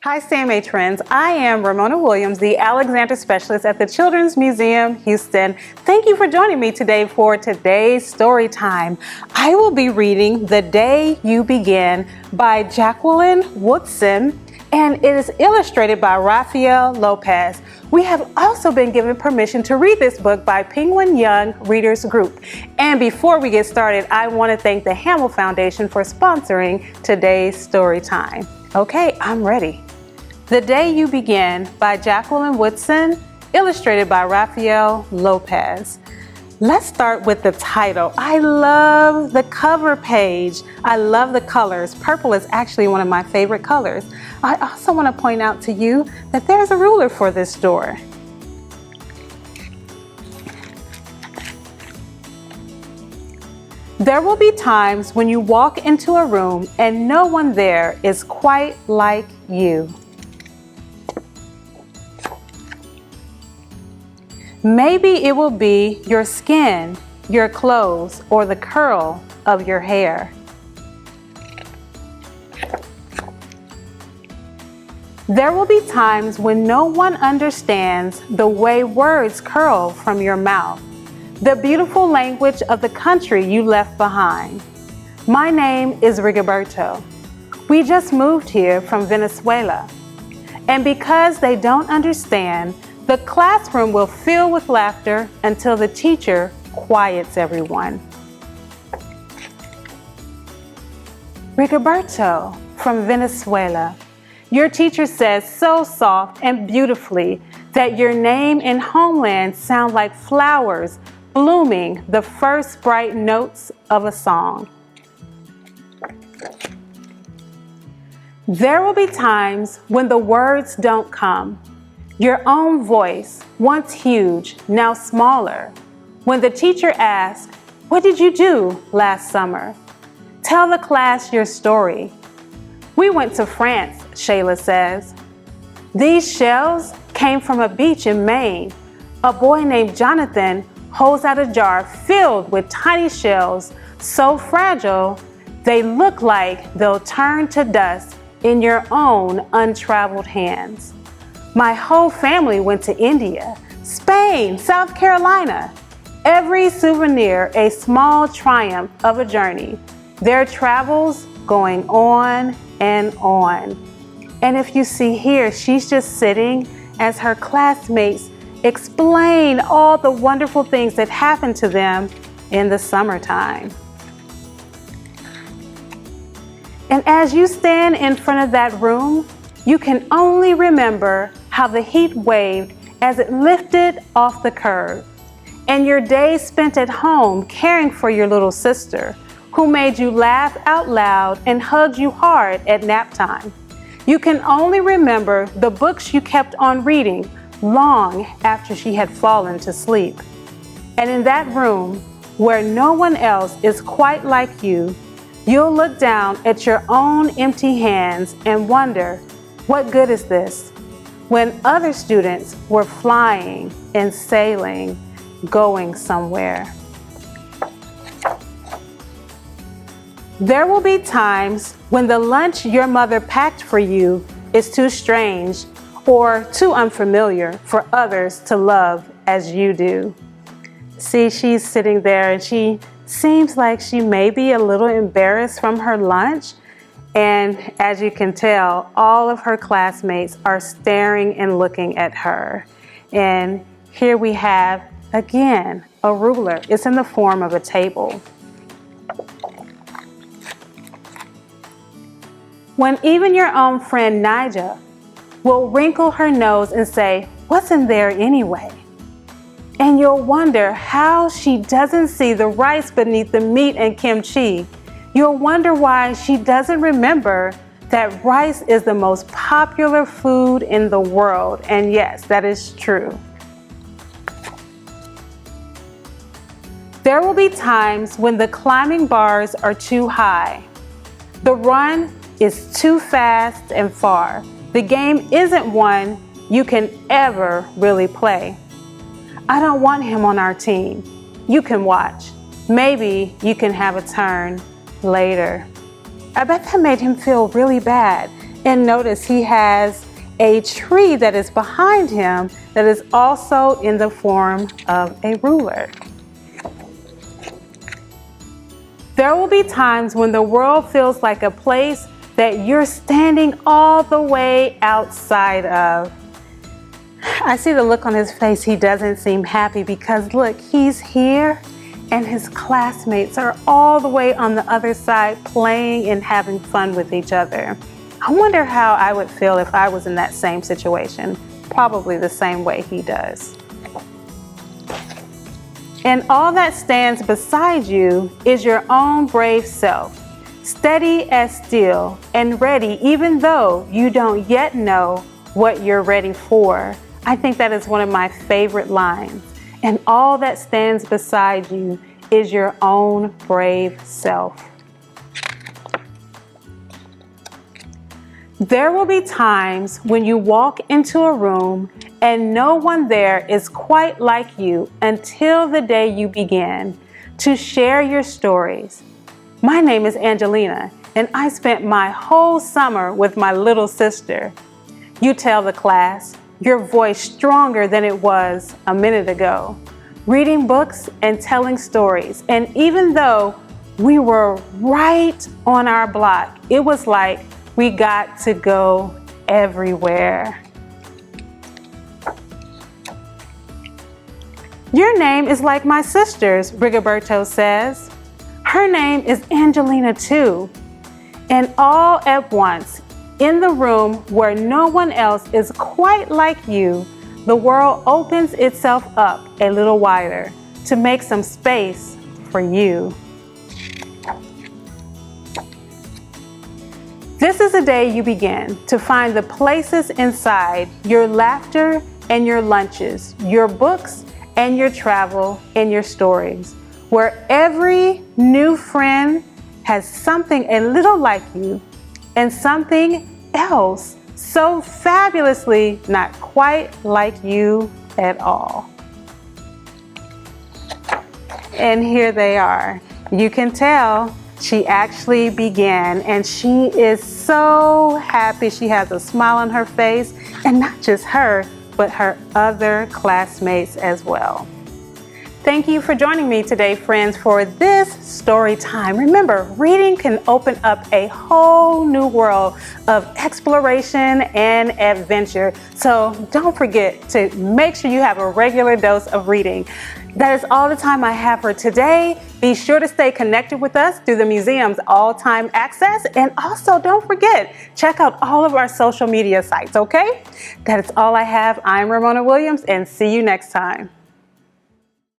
Hi, CMA Trends. I am Ramona Williams, the Alexander Specialist at the Children's Museum, Houston. Thank you for joining me today for today's story time. I will be reading The Day You Begin by Jacqueline Woodson, and it is illustrated by Rafael Lopez. We have also been given permission to read this book by Penguin Young Readers Group. And before we get started, I want to thank the Hamill Foundation for sponsoring today's story time. Okay, I'm ready. The Day You Begin by Jacqueline Woodson, illustrated by Rafael Lopez. Let's start with the title. I love the cover page. I love the colors. Purple is actually one of my favorite colors. I also want to point out to you that there's a ruler for this door. There will be times when you walk into a room and no one there is quite like you. Maybe it will be your skin, your clothes, or the curl of your hair. There will be times when no one understands the way words curl from your mouth, the beautiful language of the country you left behind. My name is Rigoberto. We just moved here from Venezuela. And because they don't understand, the classroom will fill with laughter until the teacher quiets everyone. Rigoberto from Venezuela. Your teacher says so soft and beautifully that your name and homeland sound like flowers blooming the first bright notes of a song. There will be times when the words don't come. Your own voice, once huge, now smaller. When the teacher asks, "What did you do last summer?" Tell the class your story. We went to France, Shayla says. These shells came from a beach in Maine. A boy named Jonathan holds out a jar filled with tiny shells, so fragile, they look like they'll turn to dust in your own untraveled hands. My whole family went to India, Spain, South Carolina. Every souvenir a small triumph of a journey. Their travels going on and on. And if you see here, she's just sitting as her classmates explain all the wonderful things that happened to them in the summertime. And as you stand in front of that room, you can only remember how the heat waved as it lifted off the curb, and your days spent at home caring for your little sister, who made you laugh out loud and hugged you hard at nap time. You can only remember the books you kept on reading long after she had fallen to sleep. And in that room, where no one else is quite like you, you'll look down at your own empty hands and wonder, what good is this? When other students were flying and sailing, going somewhere. There will be times when the lunch your mother packed for you is too strange or too unfamiliar for others to love as you do. See, she's sitting there and she seems like she may be a little embarrassed from her lunch. And as you can tell, all of her classmates are staring and looking at her. And here we have, again, a ruler. It's in the form of a table. When even your own friend Nija will wrinkle her nose and say, "What's in there anyway?" And you'll wonder how she doesn't see the rice beneath the meat and kimchi. You'll wonder why she doesn't remember that rice is the most popular food in the world. And yes, that is true. There will be times when the climbing bars are too high. The run is too fast and far. The game isn't one you can ever really play. I don't want him on our team. You can watch. Maybe you can have a turn later. I bet that made him feel really bad And notice he has a tree that is behind him that is also in the form of a ruler. There will be times when the world feels like a place that you're standing all the way outside of. I see the look on his face. He doesn't seem happy because look, he's here and his classmates are all the way on the other side playing and having fun with each other. I wonder how I would feel if I was in that same situation. Probably the same way he does. And all that stands beside you is your own brave self, steady as steel and ready even though you don't yet know what you're ready for. I think that is one of my favorite lines. And all that stands beside you is your own brave self. There will be times when you walk into a room and no one there is quite like you until the day you begin to share your stories. My name is Angelina, and I spent my whole summer with my little sister. You tell the class, your voice stronger than it was a minute ago, reading books and telling stories. And even though we were right on our block, it was like we got to go everywhere. Your name is like my sister's, Rigoberto says. Her name is Angelina too. And all at once, in the room where no one else is quite like you, the world opens itself up a little wider to make some space for you. This is a day you begin to find the places inside your laughter and your lunches, your books and your travel and your stories, where every new friend has something a little like you and something else so fabulously not quite like you at all. And here they are. You can tell she actually began, and she is so happy. She has a smile on her face, and not just her, but her other classmates as well. Thank you for joining me today, friends, for this story time. Remember, reading can open up a whole new world of exploration and adventure. So don't forget to make sure you have a regular dose of reading. That is all the time I have for today. Be sure to stay connected with us through the museum's all-time access. And also don't forget, check out all of our social media sites, okay? That is all I have. I'm Ramona Williams, and see you next time.